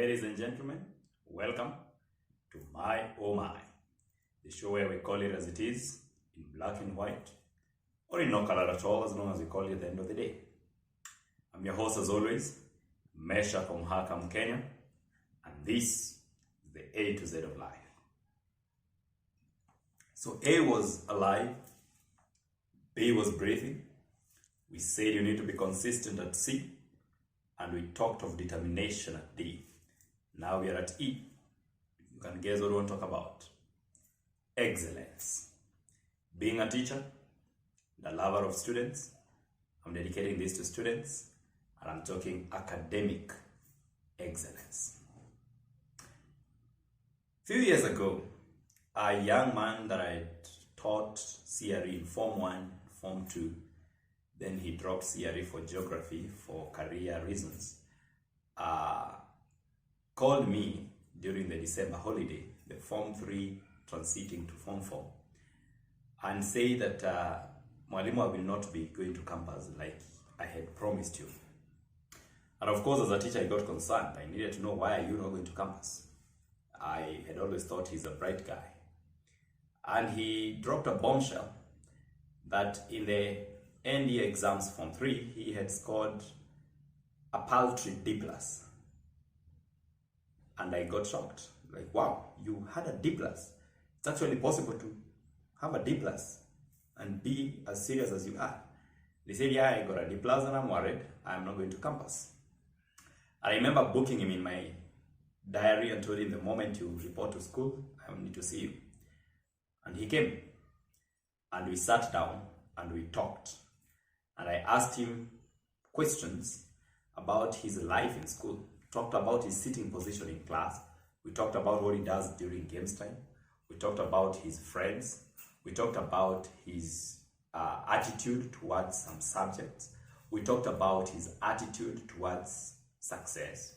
Ladies and gentlemen, welcome to My Oh My, the show where we call it as it is, in black and white, or in no color at all, as long as we call it at the end of the day. I'm your host as always, Mesha from Hakam, Kenya, and this is the A to Z of life. So A was alive, B was breathing, we said you need to be consistent at C, and we talked of determination at D. Now we are at E. You can guess what we want to talk about. Excellence. Being a teacher, the lover of students, I'm dedicating this to students, and I'm talking academic excellence. A few years ago, a young man that I taught CRE in Form 1, Form 2, then he dropped CRE for geography for career reasons, called me during the December holiday, the Form 3 transiting to Form 4, and said that Mwalimu, I will not be going to campus like I had promised you. And of course, as a teacher, I got concerned. I needed to know, why are you not going to campus? I had always thought he's a bright guy. And he dropped a bombshell that in the end year exams Form 3, he had scored a paltry D+. And I got shocked. Like, wow, you had a D+. It's actually possible to have a D+ and be as serious as you are. They said, yeah, I got a D+ and I'm worried. I'm not going to campus. I remember booking him in my diary and told him, the moment you report to school, I need to see you. And he came. And we sat down and we talked. And I asked him questions about his life in school. Talked about his sitting position in class. We talked about what he does during games time. We talked about his friends. We talked about his attitude towards some subjects. We talked about his attitude towards success.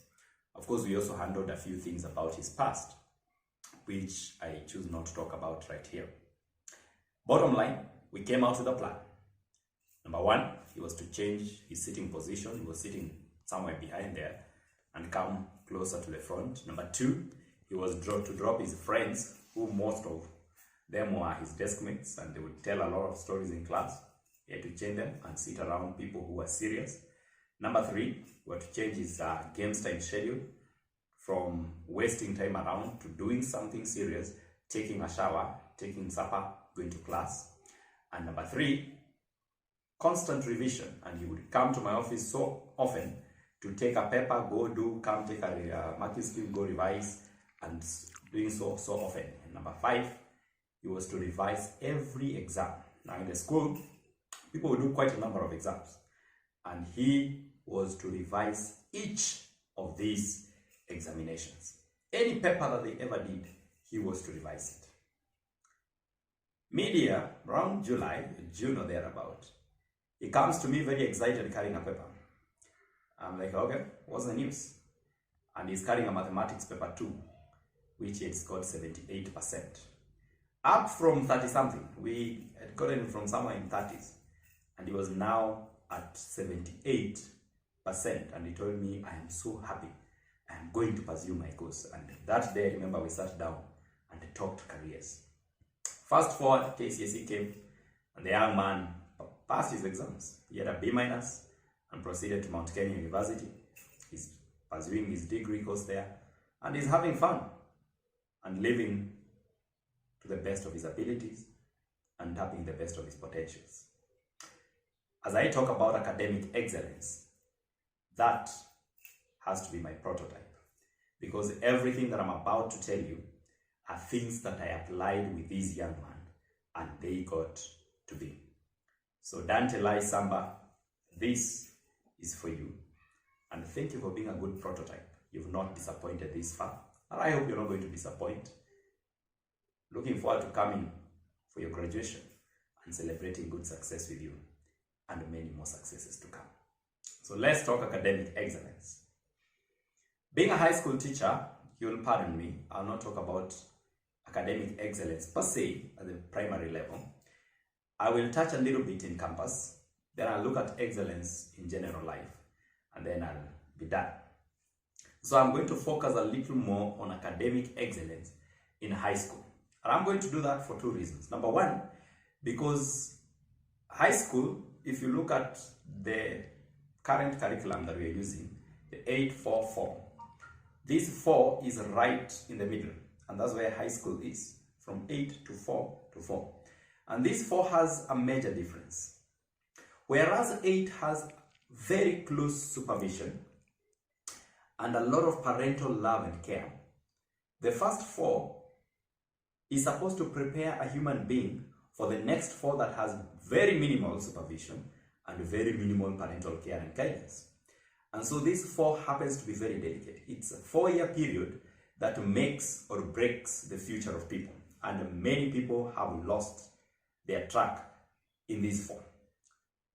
Of course, we also handled a few things about his past, which I choose not to talk about right here. Bottom line, we came out with a plan. Number one, he was to change his sitting position. He was sitting somewhere behind there and come closer to the front. Number two, he was to drop his friends, who most of them were his desk mates, and they would tell a lot of stories in class. He had to change them and sit around people who were serious. Number three, we had to change his games time schedule from wasting time around to doing something serious, taking a shower, taking supper, going to class. And number three, constant revision. And he would come to my office so often to take a paper, go do, come take a marking scheme, go revise, and doing so often. And number five, he was to revise every exam. Now in the school, people would do quite a number of exams, and he was to revise each of these examinations. Any paper that they ever did, he was to revise it. Media, around June or thereabout, he comes to me very excited carrying a paper. I'm like, okay, what's the news? And he's carrying a mathematics paper too, which he had scored 78%. Up from 30-something. We had gotten him from somewhere in 30s. And he was now at 78%. And he told me, I am so happy. I am going to pursue my course. And that day, I remember we sat down and talked careers. Fast forward, KCSE came, and the young man passed his exams. He had a B- and proceeded to Mount Kenya University. He's pursuing his degree course there, and he's having fun and living to the best of his abilities and tapping the best of his potentials. As I talk about academic excellence, that has to be my prototype, because everything that I'm about to tell you are things that I applied with this young man, and they got to be. So Dante Lai Samba, this is for you. And thank you for being a good prototype. You've not disappointed this far, and I hope you're not going to disappoint. Looking forward to coming for your graduation and celebrating good success with you, and many more successes to come. So let's talk academic excellence. Being a high school teacher, you'll pardon me, I'll not talk about academic excellence per se at the primary level. I will touch a little bit in campus, then I'll look at excellence in general life, and then I'll be done. So I'm going to focus a little more on academic excellence in high school. And I'm going to do that for two reasons. Number one, because high school, if you look at the current curriculum that we are using, the 8-4-4, this 4 is right in the middle. And that's where high school is, from 8 to 4 to 4. And this 4 has a major difference. Whereas 8 has very close supervision and a lot of parental love and care, the first 4 is supposed to prepare a human being for the next 4 that has very minimal supervision and very minimal parental care and guidance. And so this 4 happens to be very delicate. It's a 4-year period that makes or breaks the future of people. And many people have lost their track in this 4.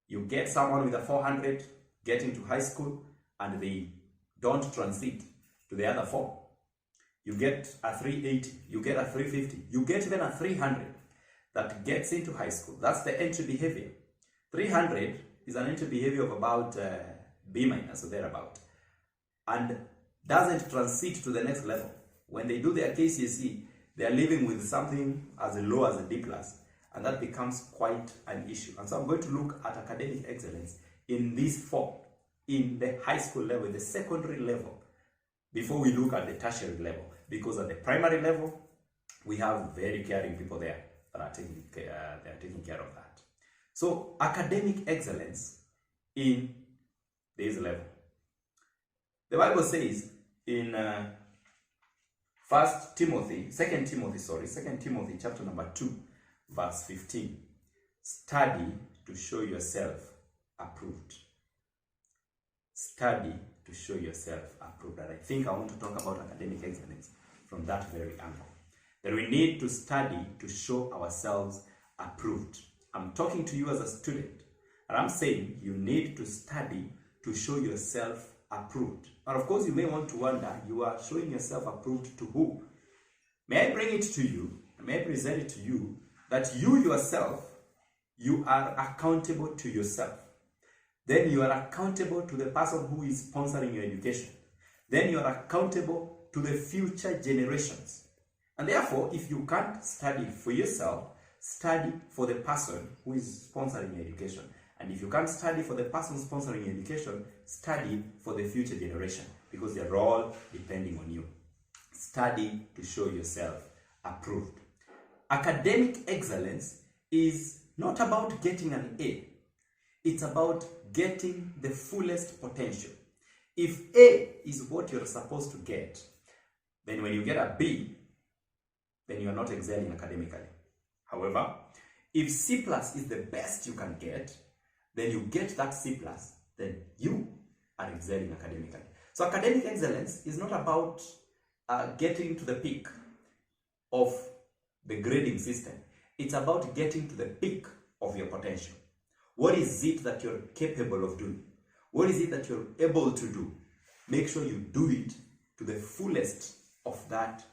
You get someone with a 400 getting to high school and they don't transit to the other 4. You get a 380, you get a 350, you get even a 300 that gets into high school. That's the entry behavior. 300 is an entry behavior of about B minus or thereabout, and doesn't transit to the next level. When they do their KCSE, they are living with something as low as a D+, and that becomes quite an issue. And so I'm going to look at academic excellence in these 4, in the high school level, the secondary level, before we look at the tertiary level. Because at the primary level, we have very caring people there that are taking care of that. So academic excellence in this level. The Bible says in 2 Timothy chapter number 2, verse 15, study to show yourself approved. Study to show yourself approved. And I think I want to talk about academic excellence from that very angle. That we need to study to show ourselves approved. I'm talking to you as a student, and I'm saying you need to study to show yourself approved. And of course, you may want to wonder, you are showing yourself approved to who? May I bring it to you, may I present it to you, that you yourself, you are accountable to yourself. Then you are accountable to the person who is sponsoring your education. Then you are accountable to the future generations. And therefore, if you can't study for yourself, study for the person who is sponsoring your education. And if you can't study for the person sponsoring your education, study for the future generation, because they're all depending on you. Study to show yourself approved. Academic excellence is not about getting an A. It's about getting the fullest potential. If A is what you're supposed to get, then when you get a B, then you're not excelling academically. However, if C+ is the best you can get, then you get that C+, then you are excelling academically. So academic excellence is not about getting to the peak of the grading system. It's about getting to the peak of your potential. What is it that you're capable of doing? What is it that you're able to do? Make sure you do it to the fullest of that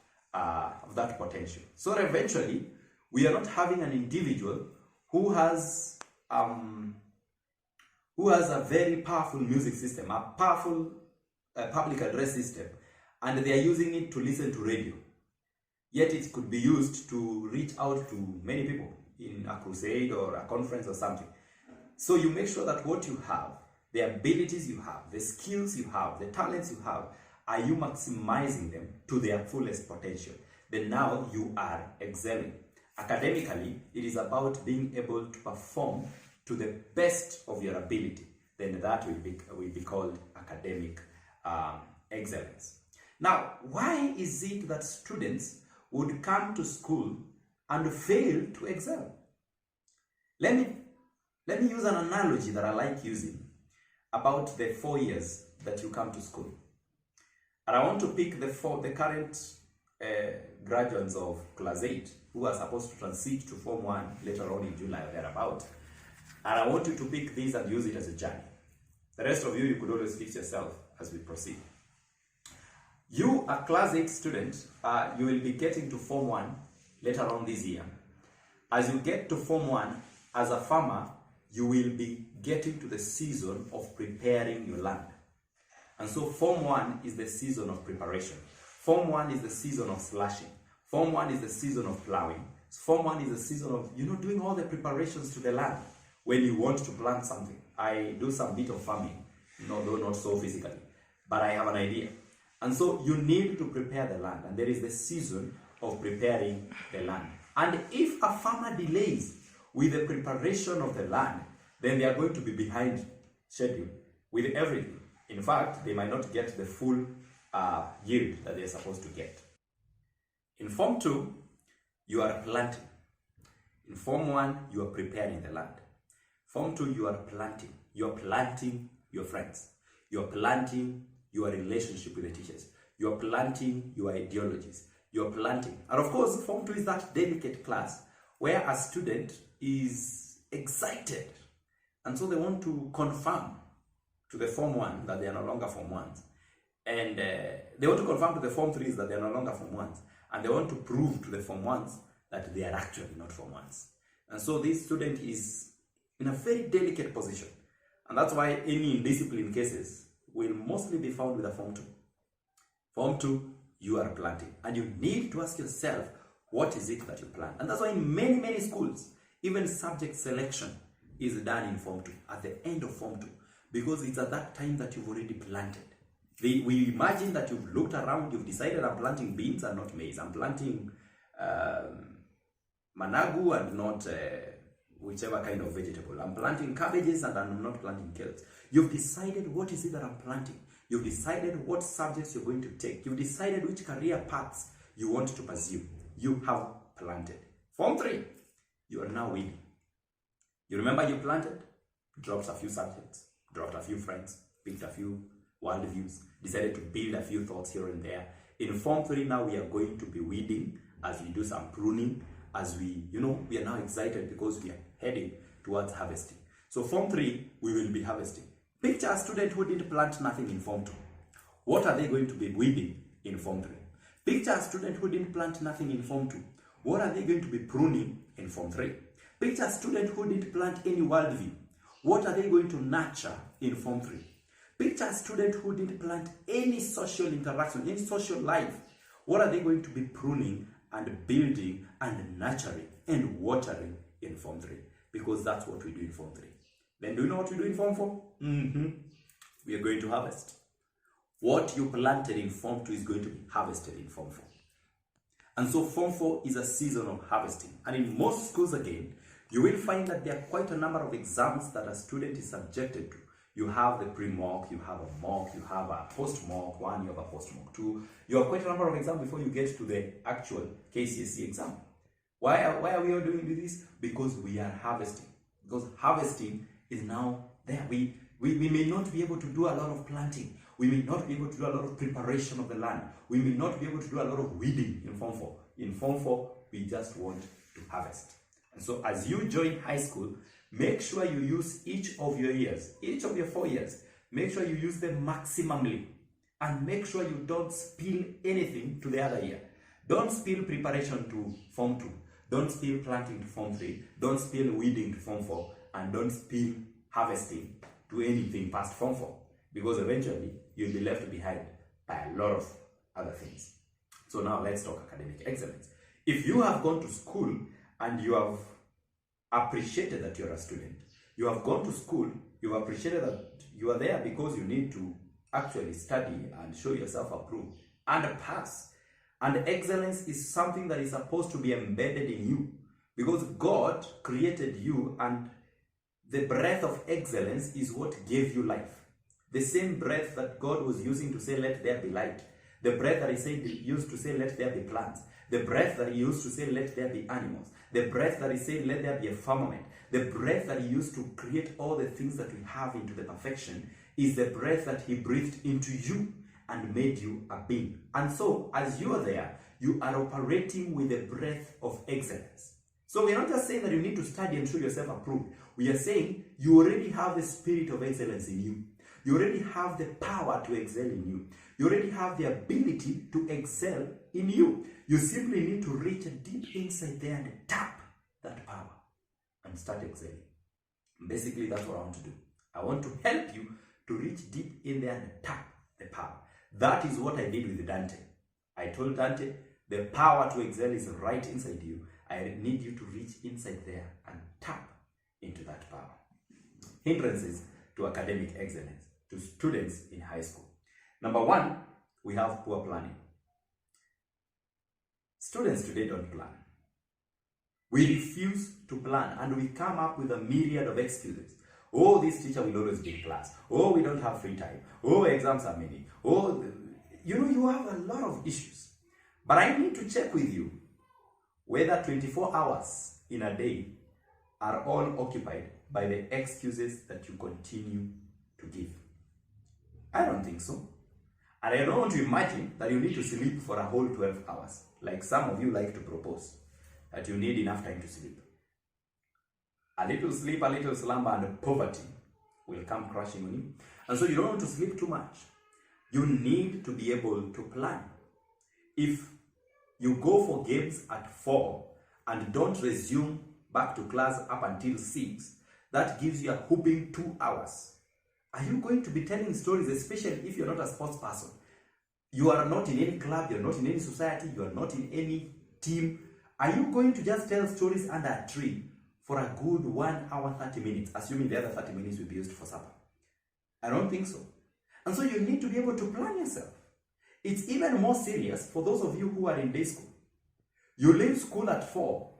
potential. So that eventually, we are not having an individual who has a very powerful music system, a powerful public address system, and they are using it to listen to radio. Yet it could be used to reach out to many people in a crusade or a conference or something. So you make sure that what you have, the abilities you have, the skills you have, the talents you have, are you maximizing them to their fullest potential? Then now you are excelling. Academically, it is about being able to perform to the best of your ability. Then that will be called academic excellence. Now, why is it that students would come to school and fail to excel? Let me use an analogy that I like using about the 4 years that you come to school. And I want to pick the current graduates of class 8 who are supposed to transit to Form 1 later on in July or thereabout. And I want you to pick these and use it as a journey. The rest of you could always fix yourself as we proceed. You, a class 8 student, you will be getting to Form 1 later on this year. As you get to Form 1, as a farmer, you will be getting to the season of preparing your land. And so Form 1 is the season of preparation. Form 1 is the season of slashing. Form 1 is the season of plowing. Form 1 is the season of, doing all the preparations to the land when you want to plant something. I do some bit of farming, though not so physically, but I have an idea. And so you need to prepare the land, and there is the season of preparing the land. And if a farmer delays with the preparation of the land, then they are going to be behind schedule with everything. In fact, they might not get the full yield that they're supposed to get. In Form 2, you are planting. In Form 1, you are preparing the land. Form 2, you are planting. You are planting your friends. You are planting your relationship with the teachers. You are planting your ideologies. You are planting. And of course, Form 2 is that delicate class where a student is excited. And so they want to confirm to the Form 1 that they are no longer Form 1s. And they want to confirm to the Form 3s that they are no longer Form 1s. And they want to prove to the Form 1s that they are actually not Form 1s. And so this student is in a very delicate position. And that's why any indiscipline cases will mostly be found with a Form 2. Form 2, you are planting. And you need to ask yourself, what is it that you plant? And that's why in many, many schools, even subject selection is done in Form 2, at the end of Form 2. Because it's at that time that you've already planted. We imagine that you've looked around, you've decided I'm planting beans and not maize. I'm planting managu and not whichever kind of vegetable. I'm planting cabbages and I'm not planting kales. You've decided what is it that I'm planting. You've decided what subjects you're going to take. You've decided which career paths you want to pursue. You have planted. Form 3, you are now weeding. You remember you planted, dropped a few subjects, dropped a few friends, picked a few worldviews, decided to build a few thoughts here and there. In Form 3 now we are going to be weeding as we do some pruning, as we are now excited because we are heading towards harvesting. So Form 3, we will be harvesting. Picture a student who didn't plant nothing in Form 2. What are they going to be weeding in Form 3? Picture a student who didn't plant nothing in Form 2. What are they going to be pruning in Form 3? Picture a student who didn't plant any worldview. What are they going to nurture in Form 3? Picture a student who didn't plant any social interaction, any social life. What are they going to be pruning and building and nurturing and watering in Form 3? Because that's what we do in Form 3. Then do you know what we do in Form 4? We are going to harvest. What you planted in Form 2 is going to be harvested in Form 4. And so Form 4 is a season of harvesting. And in most schools again, you will find that there are quite a number of exams that a student is subjected to. You have the pre-mock, you have a mock, you have a post-mock 1, you have a post-mock 2. You have quite a number of exams before you get to the actual KCSE exam. Why are we all doing this? Because we are harvesting. Because harvesting is now there. We may not be able to do a lot of planting. We may not be able to do a lot of preparation of the land. We may not be able to do a lot of weeding in Form 4. In Form 4, we just want to harvest. And so as you join high school, make sure you use each of your years, each of your 4 years. Make sure you use them maximally. And make sure you don't spill anything to the other year. Don't spill preparation to Form 2. Don't spill planting to Form 3. Don't spill weeding to Form 4. And don't spill harvesting to anything past Form 4. Because eventually, you'll be left behind by a lot of other things. So now let's talk academic excellence. If you have gone to school and you have appreciated that you're a student, you have gone to school, you have appreciated that you are there because you need to actually study and show yourself approved and pass. And excellence is something that is supposed to be embedded in you because God created you, and the breath of excellence is what gave you life. The same breath that God was using to say, let there be light. The breath that he used to say, let there be plants. The breath that he used to say, let there be animals. The breath that he said, let there be a firmament. The breath that he used to create all the things that we have into the perfection is the breath that he breathed into you and made you a being. And so, as you are there, you are operating with the breath of excellence. So we are not just saying that you need to study and show yourself approved. We are saying you already have the spirit of excellence in you. You already have the power to excel in you. You already have the ability to excel in you. You simply need to reach deep inside there and tap that power and start excelling. Basically, that's what I want to do. I want to help you to reach deep in there and tap the power. That is what I did with Dante. I told Dante, the power to excel is right inside you. I need you to reach inside there and tap into that power. Hindrances to academic excellence, to students in high school. Number one, we have poor planning. Students today don't plan. We refuse to plan and we come up with a myriad of excuses. Oh, this teacher will always be in class. Oh, we don't have free time. Oh, exams are many. Oh, you have a lot of issues. But I need to check with you whether 24 hours in a day are all occupied by the excuses that you continue to give. I don't think so. And I don't want to imagine that you need to sleep for a whole 12 hours, like some of you like to propose, that you need enough time to sleep. A little sleep, a little slumber, and poverty will come crashing on you. And so you don't want to sleep too much. You need to be able to plan. If you go for games at 4 and don't resume back to class up until 6, that gives you a whooping 2 hours. Are you going to be telling stories, especially if you're not a sports person? You are not in any club, you're not in any society, you are not in any team. Are you going to just tell stories under a tree for a good 1 hour, 30 minutes, assuming the other 30 minutes will be used for supper? I don't think so. And so you need to be able to plan yourself. It's even more serious for those of you who are in day school. You leave school at 4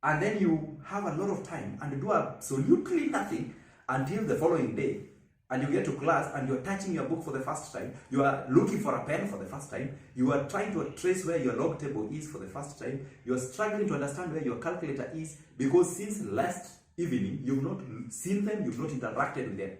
and then you have a lot of time and do absolutely nothing until the following day. And you get to class and you're touching your book for the first time. You are looking for a pen for the first time. You are trying to trace where your log table is for the first time. You are struggling to understand where your calculator is because since last evening, you've not seen them, you've not interacted with them.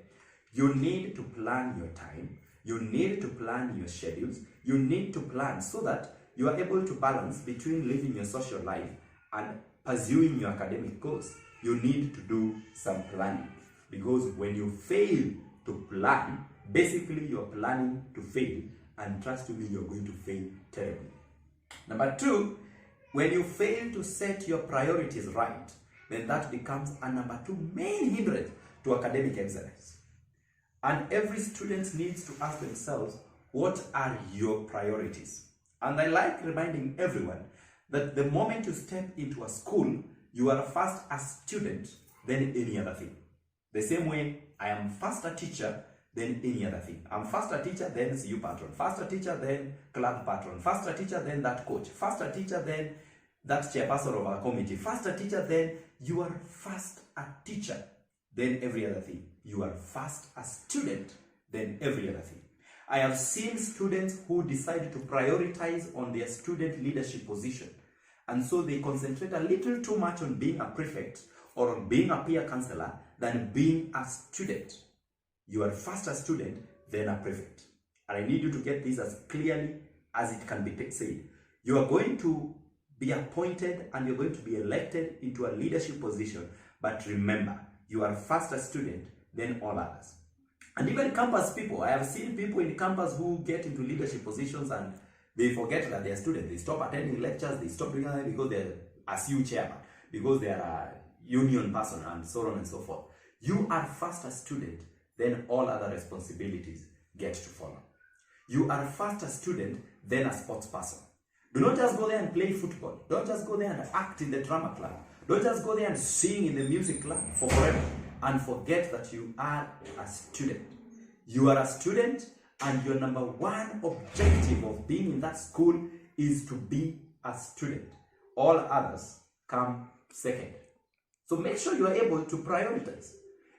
You need to plan your time. You need to plan your schedules. You need to plan so that you are able to balance between living your social life and pursuing your academic goals. You need to do some planning because when you fail to plan, basically you're planning to fail, and trust me, you're going to fail terribly. Number 2, when you fail to set your priorities right, then that becomes a number 2 main hindrance to academic excellence. And every student needs to ask themselves, what are your priorities? And I like reminding everyone that the moment you step into a school, you are first a student, then any other thing. The same way I am first a teacher, then any other thing. I'm first a teacher, then CU patron. First a teacher, then club patron. First a teacher, then that coach. First a teacher, then that chairperson of our committee. First a teacher, then you are first a teacher, then every other thing. You are first a student, then every other thing. I have seen students who decide to prioritize on their student leadership position. And so they concentrate a little too much on being a prefect or on being a peer counselor than being a student. You are first a student, then a prefect. And I need you to get this as clearly as it can be said. You are going to be appointed and you're going to be elected into a leadership position. But remember, you are first a student, then all others. And even campus people, I have seen people in campus who get into leadership positions and they forget that they are students. They stop attending lectures, they stop doing that because they're a CU chairman, because they are a union person, and so on and so forth. You are first a student, then all other responsibilities get to follow. You are first a student, then a sports person. Do not just go there and play football. Don't just go there and act in the drama club. Don't just go there and sing in the music club for forever and forget that you are a student. You are a student, and your number 1 objective of being in that school is to be a student. All others come second. So make sure you are able to prioritize.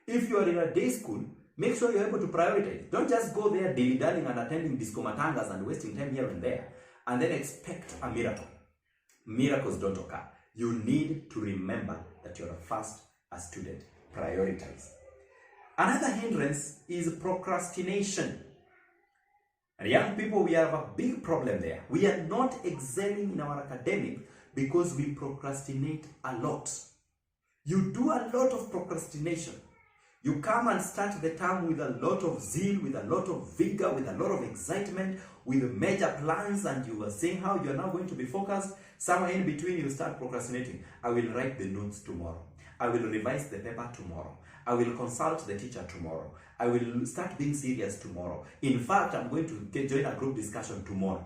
If you are in a day school, make sure you're able to prioritize. Don't just go there dilly-dallying and attending disco matangas and wasting time here and there and then expect a miracle. Miracles don't occur. You need to remember that you're first a student. Prioritize. Another hindrance is procrastination. And young people, we have a big problem there. We are not excelling in our academics because we procrastinate a lot. You do a lot of procrastination. You come and start the term with a lot of zeal, with a lot of vigor, with a lot of excitement, with major plans, and you are saying how you are now going to be focused. Somewhere in between, you start procrastinating. I will write the notes tomorrow. I will revise the paper tomorrow. I will consult the teacher tomorrow. I will start being serious tomorrow. In fact, I'm going to join a group discussion tomorrow.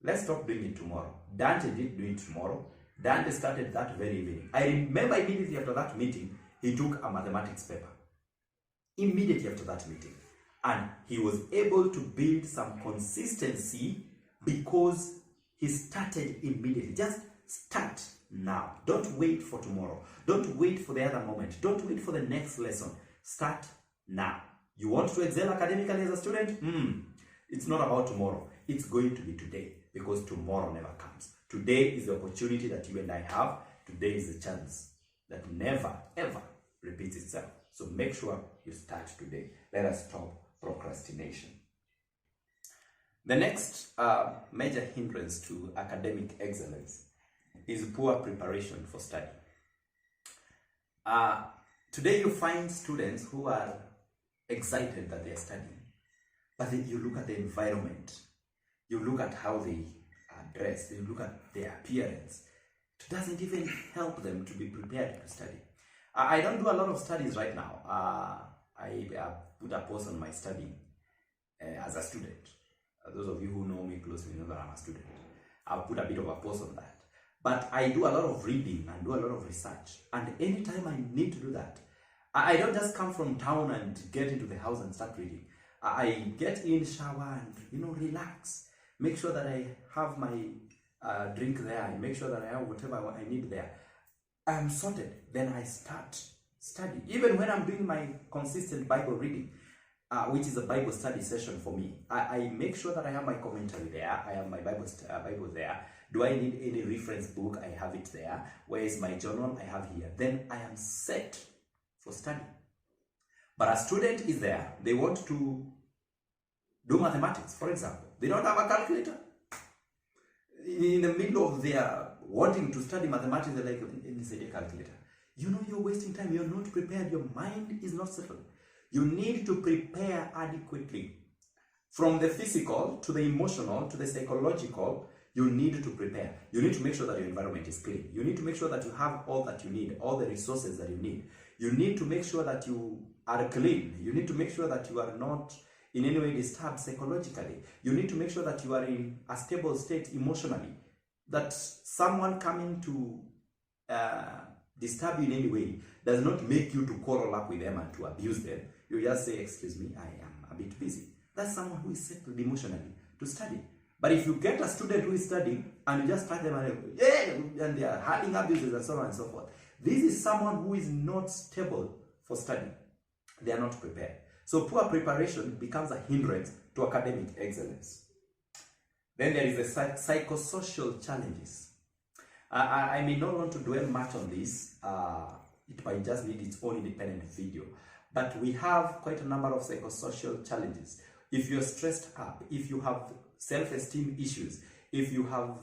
Let's stop doing it tomorrow. Dante did do it tomorrow. Dante started that very evening. I remember immediately after that meeting, he took a mathematics paper. Immediately after that meeting. And he was able to build some consistency because he started immediately. Just start now. Don't wait for tomorrow. Don't wait for the other moment. Don't wait for the next lesson. Start now. You want to excel academically as a student? It's not about tomorrow. It's going to be today, because tomorrow never comes. Today is the opportunity that you and I have. Today is the chance that never, ever repeats itself. So make sure you start today. Let us stop procrastination. The next major hindrance to academic excellence is poor preparation for study. Today you find students who are excited that they are studying, but then you look at the environment, you look at how they are dressed, you look at their appearance. It doesn't even help them to be prepared to study. I don't do a lot of studies right now. I put a pause on my studying as a student. Those of you who know me closely know that I'm a student. I'll put a bit of a pause on that. But I do a lot of reading and do a lot of research. And anytime I need to do that, I don't just come from town and get into the house and start reading. I get in, shower, and relax. Make sure that I have my drink there. I make sure that I have whatever I need there. I am sorted. Then I start studying. Even when I'm doing my consistent Bible reading, which is a Bible study session for me, I make sure that I have my commentary there. I have my Bible there. Do I need any reference book? I have it there. Where is my journal? I have here. Then I am set for study. But a student is there. They want to do mathematics, for example. They don't have a calculator. In the middle of their wanting to study mathematics, they're like, inside a calculator. You're wasting time. You're not prepared. Your mind is not settled. You need to prepare adequately. From the physical to the emotional to the psychological, you need to prepare. You need to make sure that your environment is clean. You need to make sure that you have all that you need, all the resources that you need. You need to make sure that you are clean. You need to make sure that you are not in any way disturbed psychologically. You need to make sure that you are in a stable state emotionally. That someone coming to disturb you in any way does not make you to quarrel up with them and to abuse them. You just say, excuse me, I am a bit busy. That's someone who is settled emotionally to study. But if you get a student who is studying and you just start them and they are hurling abuses and so on and so forth, this is someone who is not stable for study. They are not prepared. So poor preparation becomes a hindrance to academic excellence. Then there is the psychosocial challenges. I may not want to dwell much on this. It might just need its own independent video. But we have quite a number of psychosocial challenges. If you're stressed up, if you have self-esteem issues, if you are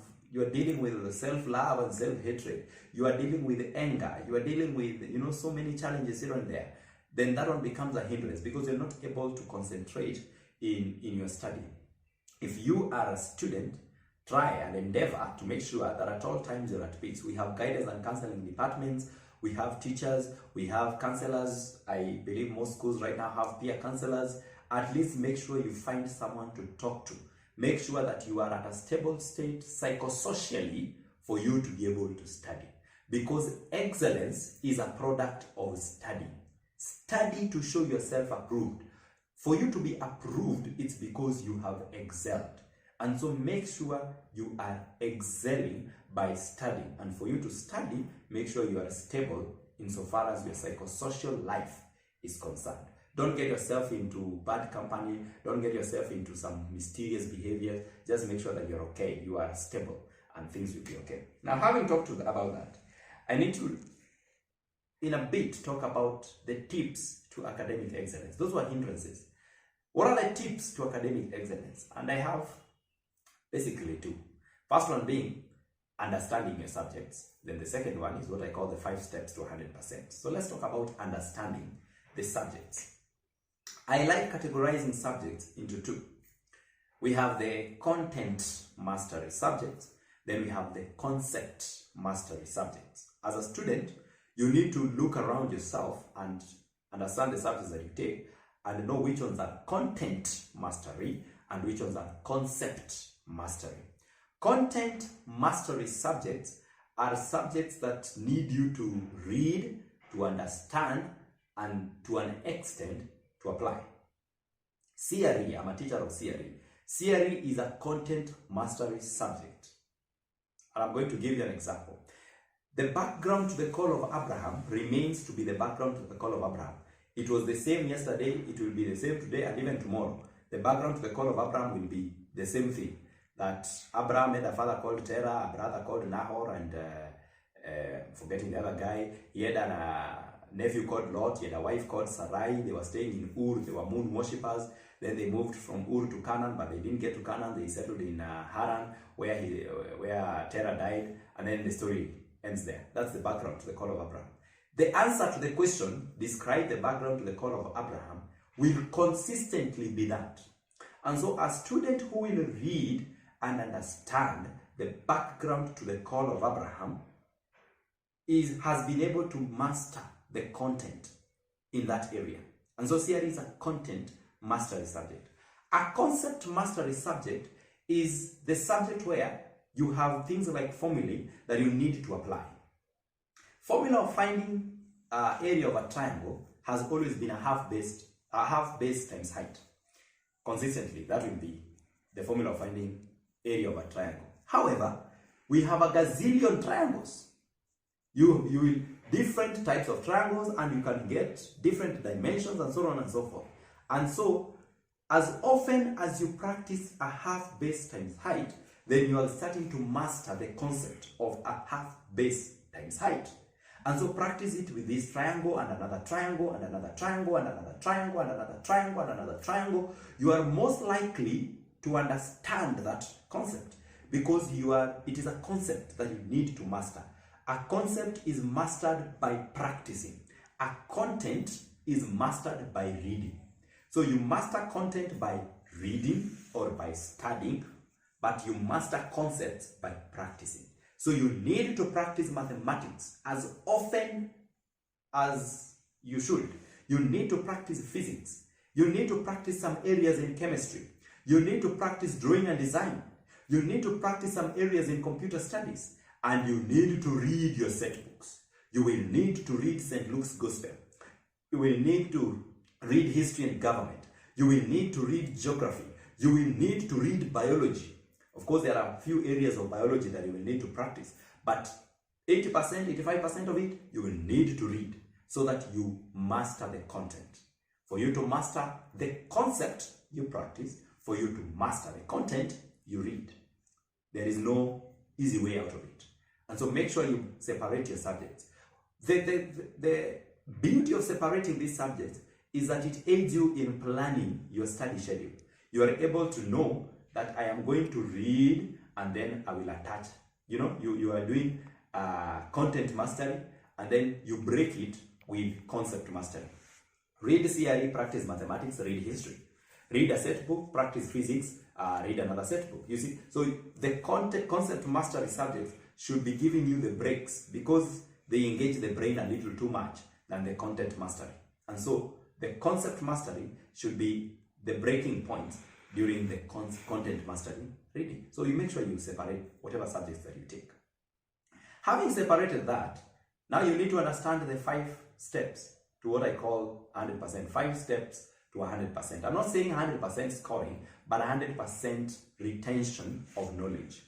dealing with self-love and self-hatred, you are dealing with anger, you are dealing with so many challenges here and there, then that one becomes a hindrance because you're not able to concentrate in your study. If you are a student, try and endeavor to make sure that at all times you're at peace. We have guidance and counseling departments, we have teachers, we have counselors. I believe most schools right now have peer counselors. At least make sure you find someone to talk to. Make sure that you are at a stable state psychosocially for you to be able to study. Because excellence is a product of study. Study to show yourself approved. For you to be approved, it's because you have excelled. And so make sure you are excelling by studying. And for you to study, make sure you are stable insofar as your psychosocial life is concerned. Don't get yourself into bad company. Don't get yourself into some mysterious behavior. Just make sure that you're okay. You are stable and things will be okay. Now, having talked about that, I need to, in a bit, talk about the tips to academic excellence. Those were hindrances. What are the tips to academic excellence? And I have basically two. First one being understanding your subjects. Then the second one is what I call the 5 steps to 100%. So let's talk about understanding the subjects. I like categorizing subjects into two. We have the content mastery subjects, then we have the concept mastery subjects. As a student, You need to look around yourself and understand the subjects that you take and know which ones are content mastery and which ones are concept mastery. Content mastery subjects are subjects that need you to read, to understand, and to an extent to apply. CRE, I'm a teacher of CRE. CRE is a content mastery subject. And I'm going to give you an example. The background to the call of Abraham remains to be the background to the call of Abraham. It was the same yesterday, it will be the same today, and even tomorrow. The background to the call of Abraham will be the same thing. That Abraham had a father called Terah, a brother called Nahor, and forgetting the other guy. He had a nephew called Lot, he had a wife called Sarai. They were staying in Ur, they were moon worshippers. Then they moved from Ur to Canaan, but they didn't get to Canaan. They settled in Haran, where Terah died, and then the story ends there. That's the background to the call of Abraham. The answer to the question, describe the background to the call of Abraham, will consistently be that. And so a student who will read and understand the background to the call of Abraham has been able to master the content in that area. And so CRE is a content mastery subject. A concept mastery subject is the subject where you have things like formulae that you need to apply. Formula of finding area of a triangle has always been a half base times height. Consistently, that will be the formula of finding area of a triangle. However, we have a gazillion triangles. You will different types of triangles, and you can get different dimensions and so on and so forth. And so, as often as you practice a half base times height, then you are starting to master the concept of a half base times height. And so practice it with this triangle and another triangle and another triangle and another triangle and another triangle and another triangle. You are most likely to understand that concept because it is a concept that you need to master. A concept is mastered by practicing. A content is mastered by reading. So you master content by reading or by studying, but you master concepts by practicing. So you need to practice mathematics as often as you should. You need to practice physics. You need to practice some areas in chemistry. You need to practice drawing and design. You need to practice some areas in computer studies. And you need to read your set books. You will need to read St. Luke's Gospel. You will need to read history and government. You will need to read geography. You will need to read biology. Of course, there are a few areas of biology that you will need to practice, but 80%, 85% of it, you will need to read so that you master the content. For you to master the concept, you practice. For you to master the content, you read. There is no easy way out of it. And so make sure you separate your subjects. The beauty of separating these subjects is that it aids you in planning your study schedule. You are able to know that I am going to read and then I will attach. You know, you are doing content mastery and then you break it with concept mastery. Read CRE, practice mathematics, read history. Read a set book, practice physics, read another set book. You see, so the concept mastery subjects should be giving you the breaks because they engage the brain a little too much than the content mastery. And so the concept mastery should be the breaking point during the content mastery reading. So you make sure you separate whatever subjects that you take. Having separated that, now you need to understand the 5 steps to what I call 100%. 5 steps to 100%. I'm not saying 100% scoring, but 100% retention of knowledge.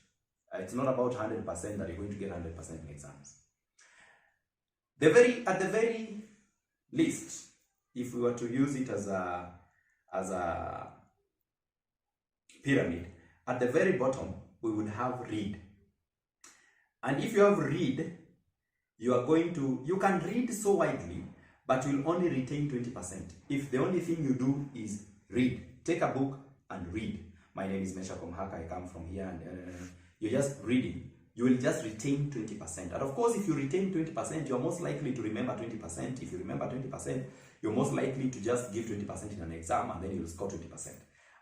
It's not about 100% that you're going to get 100% in exams. At the very least, if we were to use it as a pyramid, at the very bottom, we would have read. And if you have read, you can read so widely, but you'll only retain 20%. If the only thing you do is read, take a book and read. My name is Mesha Komhaka, I come from here, and you're just reading, you will just retain 20%. And of course, if you retain 20%, you're most likely to remember 20%. If you remember 20%, you're most likely to just give 20% in an exam, and then you'll score 20%.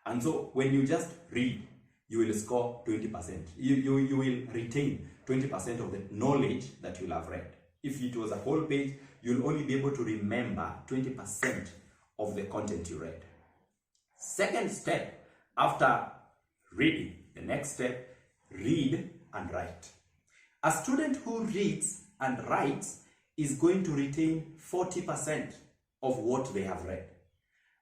And so when you just read, you will score 20%. You will retain 20% of the knowledge that you'll have read. If it was a whole page, you'll only be able to remember 20% of the content you read. Second step, after reading, the next step, read and write. A student who reads and writes is going to retain 40% of what they have read.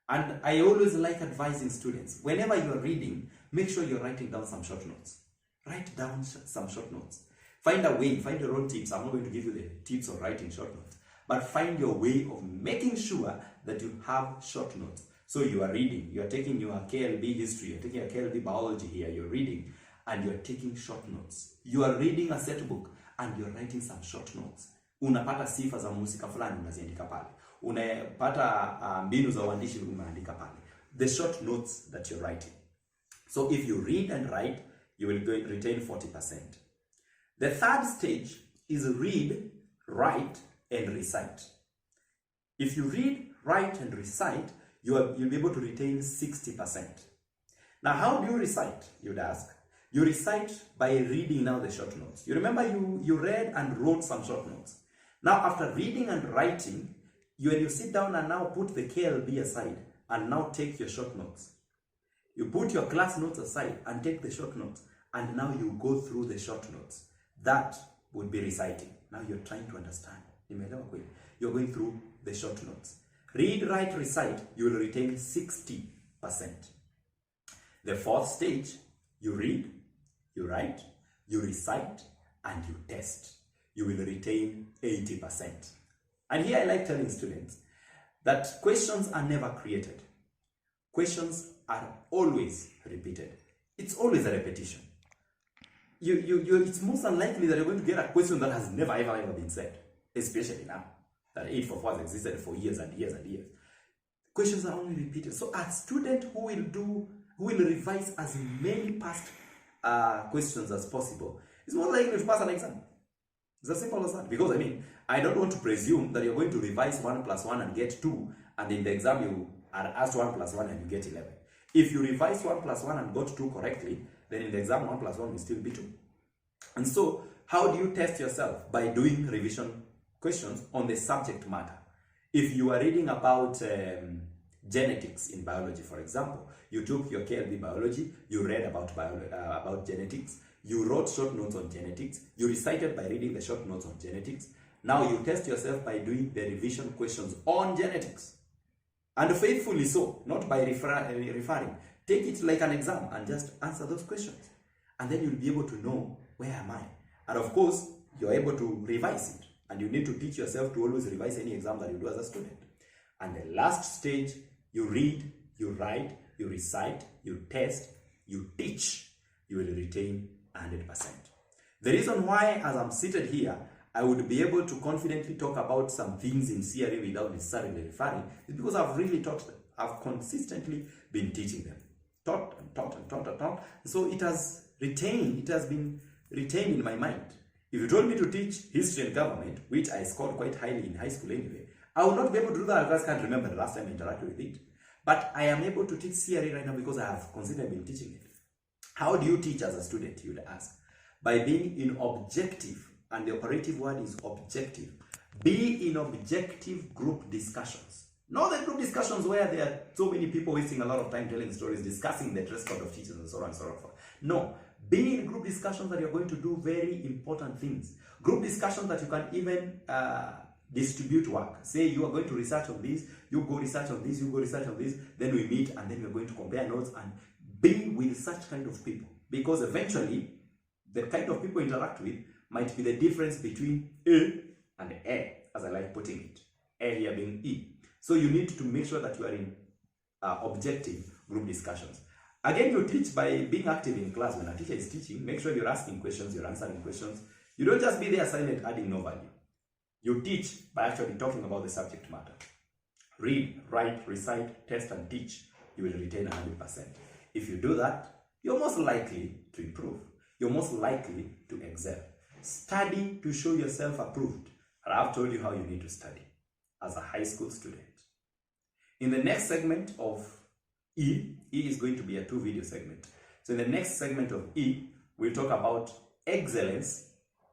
And I always like advising students, whenever you're reading, make sure you're writing down some short notes. Write down some short notes. Find a way, find your own tips. I'm not going to give you the tips of writing short notes, but find your way of making sure that you have short notes. So you are reading, you are taking your KLB history, you're taking your KLB biology here, you're reading, and you're taking short notes. You are reading a set book, and you're writing some short notes. Unapata sifa za mhusika fulani unaziandika pale. Unapata mbinu za uandishi unaandika pale. The short notes that you're writing. So if you read and write, you will retain 40%. The third stage is read, write, and recite. If you read, write, and recite, you'll be able to retain 60%. Now, how do you recite, you'd ask? You recite by reading now the short notes. You remember you read and wrote some short notes. Now, after reading and writing, when you sit down and now put the KLB aside and now take your short notes. You put your class notes aside and take the short notes, and now you go through the short notes. That would be reciting. Now you're trying to understand. You're going through the short notes. Read, write, recite, you will retain 60%. The fourth stage, you read, you write, you recite, and you test. You will retain 80%. And here I like telling students that questions are never created. Questions are always repeated. It's always a repetition. It's most unlikely that you're going to get a question that has never ever been said, especially now that 844 has existed for years and years and years. Questions are only repeated. So a student who will revise as many past questions as possible is more likely to pass an exam. It's as simple as that. Because I don't want to presume that you're going to revise 1 plus 1 and get 2, and in the exam you are asked 1 plus 1 and you get 11. If you revise 1 plus 1 and got 2 correctly, then in the exam 1 plus 1 will still be 2. And so, how do you test yourself? By doing revision questions on the subject matter. If you are reading about genetics in biology, for example, you took your KLB biology, you read about genetics, you wrote short notes on genetics, you recited by reading the short notes on genetics. Now you test yourself by doing the revision questions on genetics. And faithfully so, not by referring. Take it like an exam and just answer those questions. And then you'll be able to know, where am I? And of course, you're able to revise it. And you need to teach yourself to always revise any exam that you do as a student. And the last stage, you read, you write, you recite, you test, you teach. You will retain 100%. The reason why, as I'm seated here, I would be able to confidently talk about some things in CRE without necessarily referring is because I've really taught them. I've consistently been teaching them. Taught. So it has been retained in my mind. If you told me to teach history and government, which I scored quite highly in high school anyway, I would not be able to do that. I just can't remember the last time I interacted with it. But I am able to teach CRE right now because I have consistently been teaching it. How do you teach as a student, you would ask? By being in objective, and the operative word is objective. Be in objective group discussions. Not the group discussions where there are so many people wasting a lot of time telling stories, discussing the dress code of teachers and so on and so forth. No, be in group discussions that you're going to do very important things. Group discussions that you can even distribute work. Say you are going to research on this, you go research on this, you go research on this, then we meet and then we're going to compare notes and be with such kind of people. Because eventually, the kind of people you interact with might be the difference between A and A, as I like putting it. A here being E. So you need to make sure that you are in objective group discussions. Again, you teach by being active in class. When a teacher is teaching, make sure you're asking questions, you're answering questions. You don't just be there silent, adding no value. You teach by actually talking about the subject matter. Read, write, recite, test, and teach. You will retain 100%. If you do that, you're most likely to improve. You're most likely to excel. Study to show yourself approved. And I've told you how you need to study as a high school student. In the next segment of E is going to be a 2-video segment. So in the next segment of E, we'll talk about excellence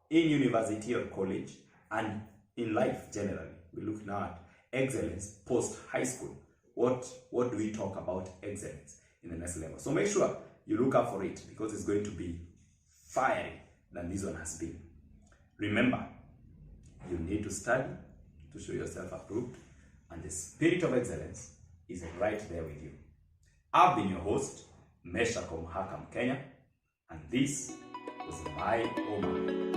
in university or college and in life generally. We're looking at excellence post high school. What do we talk about excellence in the next level? So make sure you look up for it, because it's going to be fiery than this one has been. Remember, you need to study to show yourself approved, and the spirit of excellence is right there with you. I've been your host, Meshako Mhaka Mkenya, and this was my Omar.